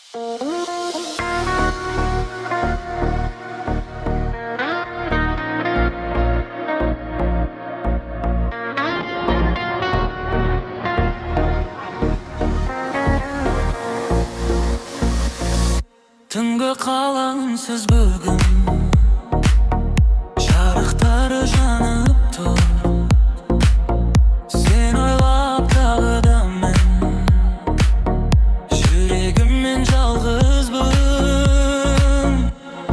Түнгі қалаңсыз бүгін жарықтары жанып тұр. Сен ойлап тағы да мен жүрегіммен жалғызбын.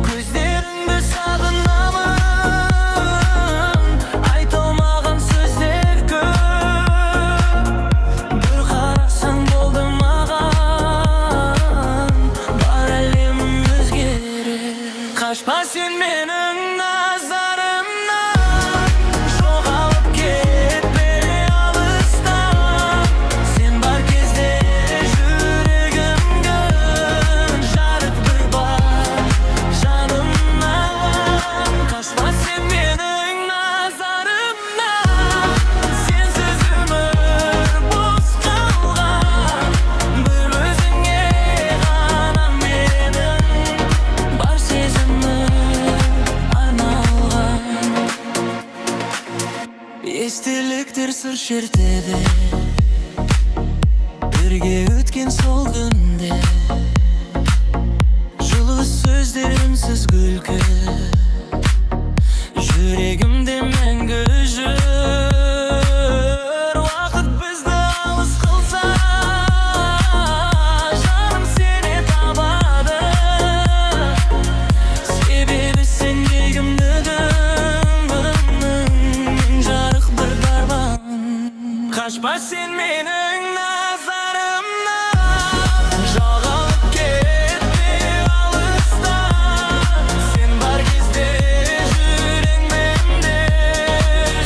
Көздеріңді сағынамын, айтылмаған сөздер көп. Bir қарасаң болды маған, бар әлемім өзгерер. Қашпа сен менің назарымнан, жоғалып кетпе алыстан. Сен бар кезде жүрегімді жарық бір бар жанымнан. Қашпа сен менің назарымнан, сенсіз өмір бос қалған. Бір өзіңе ғана менің бар сезімім арналған. Естеліктер сыр шертеді бірге өткен сол күнде. Жылы сөздер үнсіз күлкі, жүрегімде мәңгі жүр. Уақыт бізді алыс қылса, жаным сені табады. Себебі сен дегімдігімнің жарық бір дарбан. Қашпа сен менің назарымнан, жоғалып кетпе алыстан. Сен бар кезде жүрегімде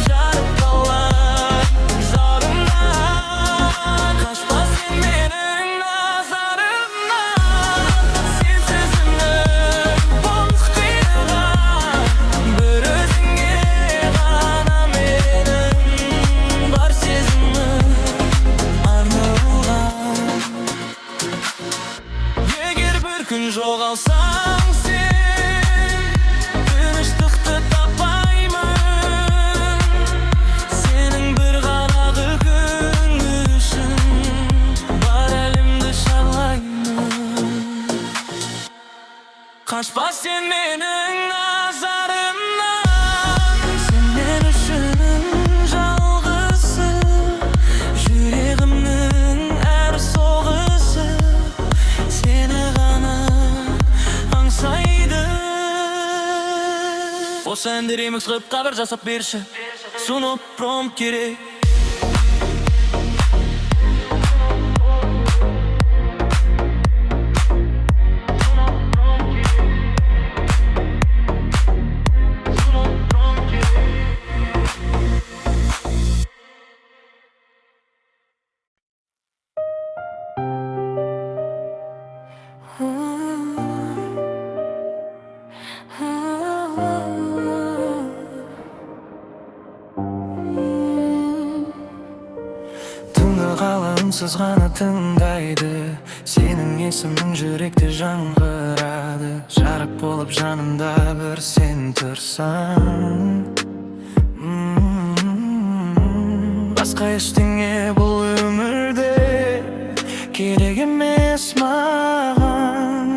жарық қалар жарымнан. Қашпа сен менің назарымнан, сенсіз өмір бос қиылған. Bir өзіңе ғана менің бар сезімім арналған. Егер бір күн жоғалсаң сен, тыныштықты таппаймын. Сенің бір ғана күлкің үшін бар әлемді шарлаймын. Қашпа сен менің назарымнан, сен мен үшін жалғызсың. Жүрегімнің әр соғысы сені ғана аңсайды. Осы әнді ремикс қылып кавер жасап берші, суны промп керек. Түнгі қала үнсіз ғана тыңдайды, сенің есімің жүректе жаңғырады. Жарық болып жанымда бір сен тұрсаң. Басқа ештеңе бұл өмірде керек емес маған.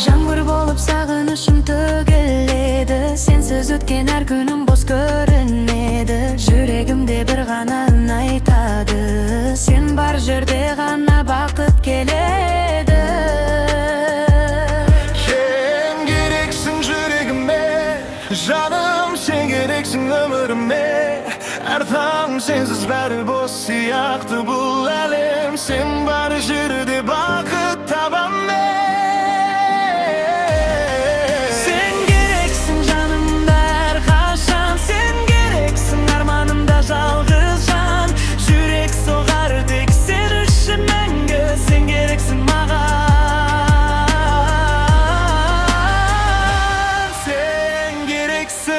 Жаңбыр болып сағынышым төгіледі, сенсіз өткен әр күнім бос көрінеді. Жүрегімде бір ғана үн айтады, сен бар жерде ғана бақыт келеді. Сен керексің жүрегіме, жаным сен керексің өміріме. Әр таң сенсіз бәрі бос сияқты бұл әлем. Сен бар жерде бақыт табам мен. Сен керексің жанымда әрқашан, сен керексің арманымда жалғыз жан. Жүрек соғар тек сен үшін мәңгі, сен керексің маған. Сен керексің.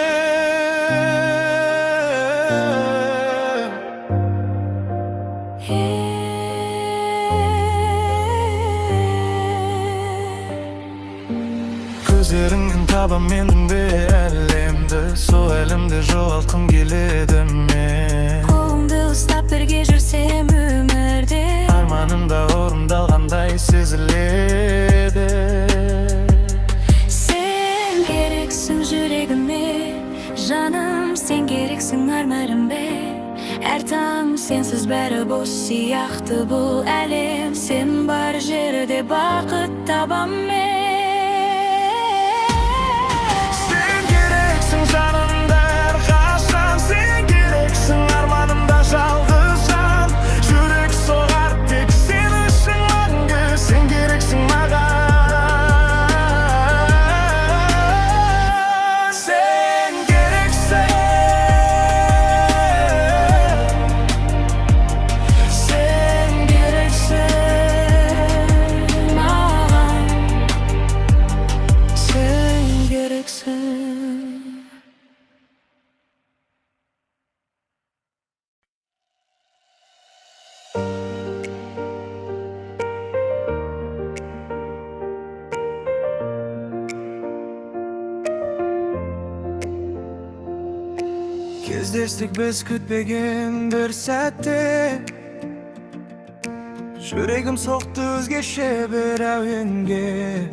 Gözlerinden tabam mendin bir elimde, so elimde жоғалтқым келеді мен. Қолыңды ұстап бірге жүрсем өмірде, Арманым да орындалғандай сезіледі. Сен керексің жүрегіме, жаным, сен керексің армарымбе. Әр таң сенсіз бәрі бос сияқты бұл әлем. Сен бар жерде бақыт табам мен. Sen gereksin canımda әрқашан, sen gereksin арманымда жалғызжан. Жүрек соғар тек сен үшін мәңгі, sen gereksin маған. Sen gereksin, sen gereksin Mаған sen gereksin. Кездестік біз күтпеген бір сәтте, жүрегім соқты өзгеше бір әуенге.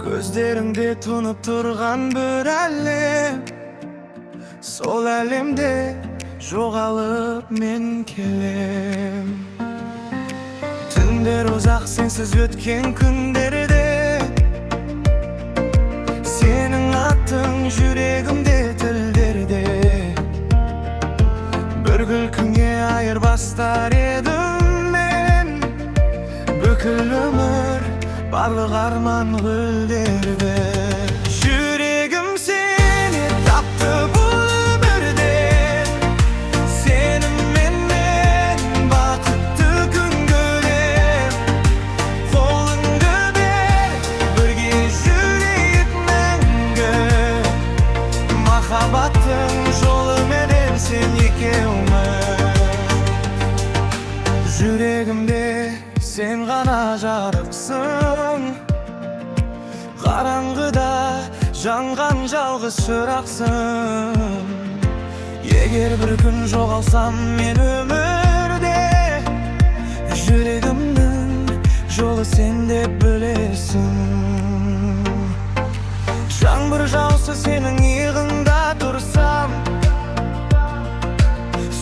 Көздеріңде тұнып тұрған бір әлем, сол әлемде жоғалып мен келем. Түндер ұзақ сенсіз өткен күндерде, сенің атын жүрегімде тілдерде. Бір күлкіңе айырбастар едім мен, бүкіл өмір барлық арман гүлдерді. Жүрегім сені тапты бұл өмірде, сенімен мен бақытты күн көрем. Қолыңды бер, бірге жүрейік мәңгі, махаббаттың жолыменен сен екеуміз. Жүрегімде сен ғана жарықсың, қараңғыда жанған жалғыз шырақсың. Егер бір күн жоғалсам мен өмірде, жүрегімнің жолы сен деп білесің. Жаңбыр жауса сенің иығыңда тұрсам,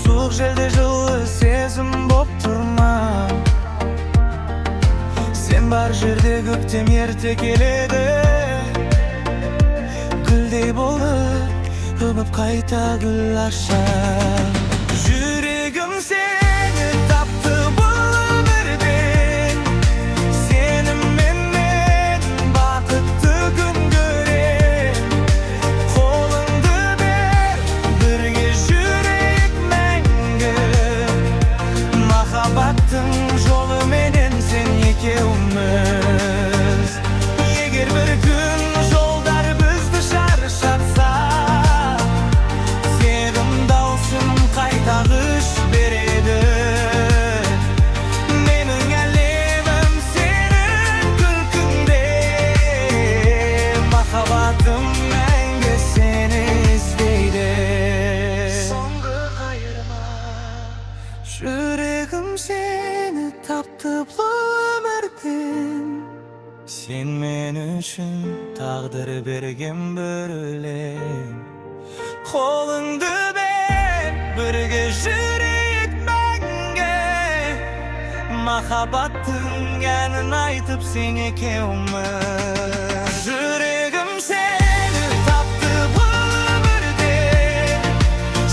суық желде жылы сезім боп тұрмам. Сен бар жерде көктем ерте келеді, гүлдей болып үміп қайта гүл ашар. Жүрегім сені тапты бұл өмірде, сенімен мен бақытты күн көрем. Қолыңды бер, бірге жүрейік мәңгі, махаббаттың жолыменен сен екеуміз. Егер бір күн жолдар бізді шаршатса, сенің даусың қайта күш береді. Менің әлемім сенің күлкіңде, махаббатым мәңгі сені іздейді. Соңғы қайырма, жүрегім сені тапты бұл өмірден. Сен мен үшін тағдыр берген бір өлең. Қолыңды бер, бірге жүрейік мәңгі, махаббаттың әнін айтып сен екеуміз. Жүрегім сені тапты бұл өмірде,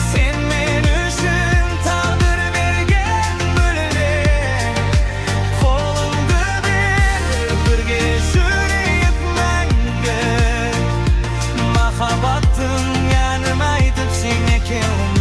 сен мен үшін тағдыр берген бір өлең. Қолыңды бер, бірге жүрейік мәңгі, махаббаттың әнін айтып сен екеуміз.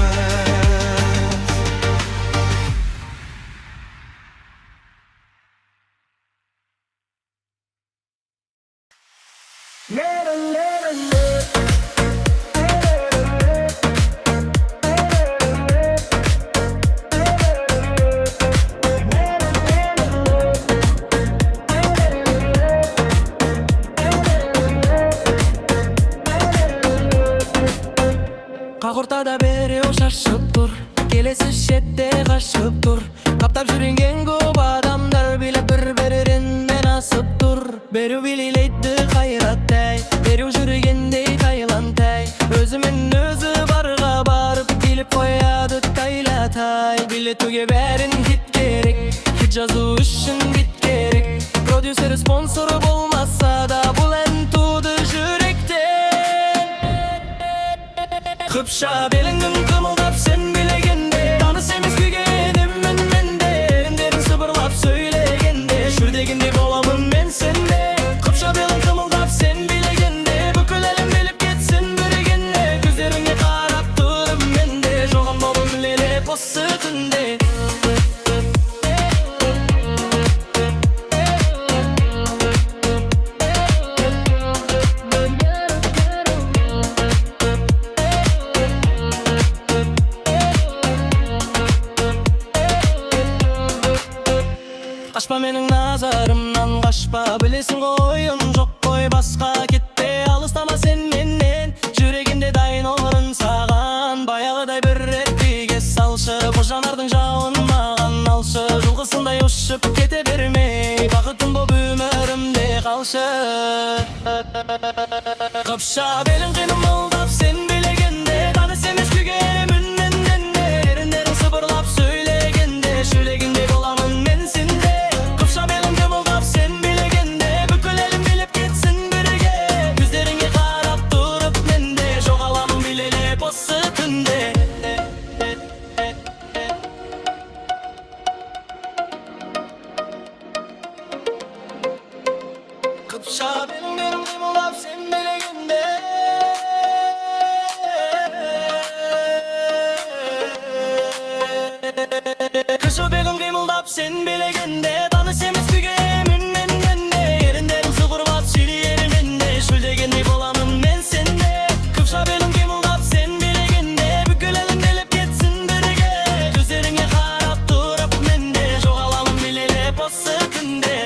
жолашып тур. Каптап жүрген көп адамдар биле бір-бірінен асып тур. Беру билейді қайраттай, беру жүргендей тайлантай. Өзімен өзі барға барып биліп қояды тайлатай. Билетуге бәрін хит керек, хит жазу үшін бит керек. Продюсер спонсоры болмаса да бұл ән туды жүректен. Қыпша беліңнің қымылдап сен билегенде, таныс емес күйге енемін менде. Еріндерің сыбырлап сөйлегенде, жүрдегенде боламын мен сенде. Қыпша белің қымылдап сен билегенде, бүкіл әлем біліп кетсін бірігенде. Көздеріңе қарап тұрып менде, жоғын болым лелеп осы түнде. Қашпа менің назарымнан, қашпа, білесің ойын жоқ қой басқа. Кетте алыстама сен менен, жүрегімде дайын орын саған. Баяғыдай бір рет биге салшы, бұл жанардың жауын маған алшы. Жылғысындай ұшып кете бермей, бақытым боп өмірімде қалшы. Қыпша белің қимылдап сен билегенде, таныс емес күйге енемін менде. Еріндерің сыбырлап сөйлегенде, жүрегімде боламын мен сенде. Қыпша белің қимылдап сен билегенде, бүкіл әлем біліп кетсін бірге. Көздеріңе қарап тұрып менде, жоғаламын билелеп осы түнде. Қыпша белің қимылдап сен билегенде, Қыпша белің қимылдап сен билегенде, таныс емес күйге енемін менде. Еріндерің сыбырлап сөйлер менде, шөлдегендей боламын мен сенде. Қыпша белің қимылдап сен билегенде, бүкіл әлем біліп кетсін бірге. Көздеріңе қарап тұрып менде, жоғаламын билелеп осы түнде.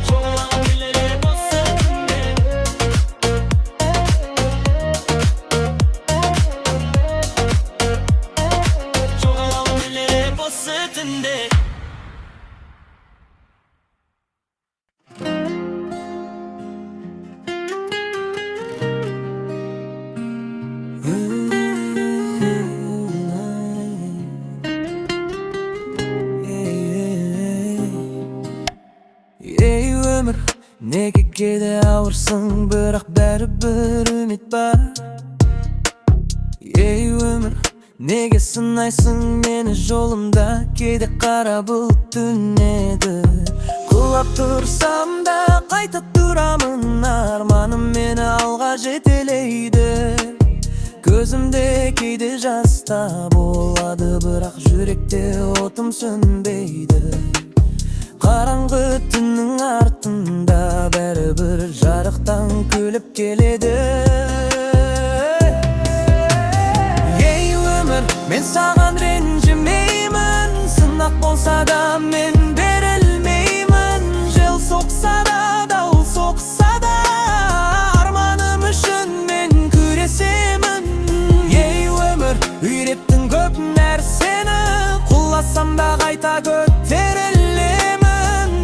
Жоғаламын билелеп осы түнде. Жоғаламын билелеп осы түнде. Ей өмір, неге кейде ауырсың, бірақ бәрібір үміт бар. Ей өмір, неге сынайсың мені жолымда, кейде қара бұлт түнеді. Құлап тұрсам да қайта тұрамын, арманым мені алға жетелейді. Көзімде кейде жаста болады, бірақ жүректе отым сөнбейді. Қараңғы түннің артында бәрібір жарықтан күліп келеді. Ей өмір, мен саған ренжімеймін, сынақ болса да мен берілмеймін. Жел соқса да, дауыл соқса да, арманым үшін мен күресемін. Ей өмір, үйреттің көп нәрсені, құласам да қайта көтерілемін.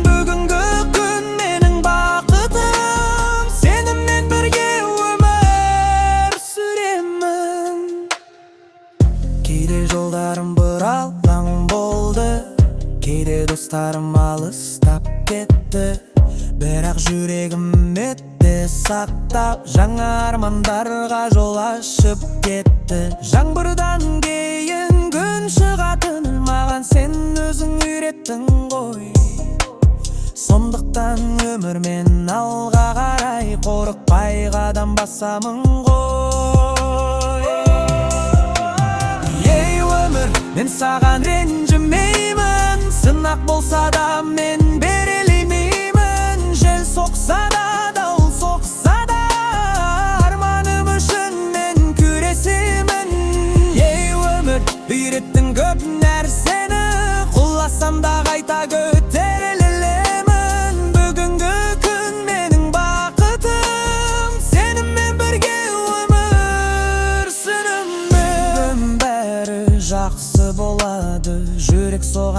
Бүгінгі күн менің бақытым, сенімен бірге өмір сүремін. Кейде жолдарым бұралаң болды, кейде достарым алыстап кетті. Бірақ жүрегім өтті сақтап, жаңа армандарға жол ашып кетті. Жаңбырдан кейін күн шығатынын маған сен өзің үйреттің ғой. Сондықтан өмірмен алға қарай қорықпай қадам басамын ғой. Ей өмір, мен саған ренжімеймін, сынақ болса да мен берілмеймін. Жел соқса да, дауыл соқса да, арманым үшін мен күресемін. Ей өмір, үйреттің көп нәрсені, құласам да қайта көтерілемін. Бүгінгі күн менің бақытым, сенімен бірге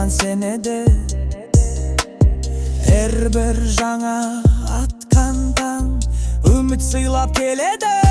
баштаган сенеде. Эр бир жаңа аткан таң үмүт сыйлап келеді.